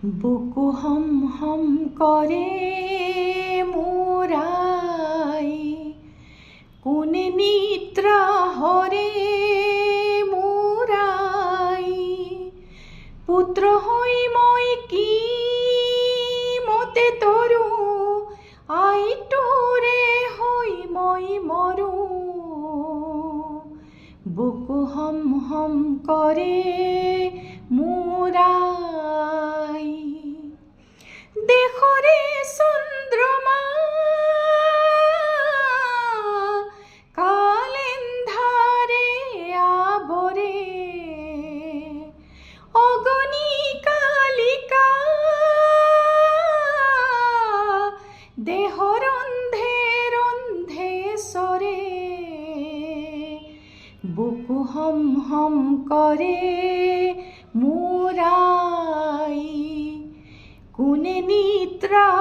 বুকু হম হম করে মোরাই, কোনে নিদ্রা হরে মোরাই। পুত্র হই মই কি মতে তরু, আইটুরে হই মই মরু। বুকু হম হম করে মোরাই। দেখরে চন্দ্রমা কালেন্ধারে আবরে, অগণি কালিকা দেহ রন্ধে রন্ধে সরে। বুকু হম হম করে মোরাই, কোনে নিদ্রা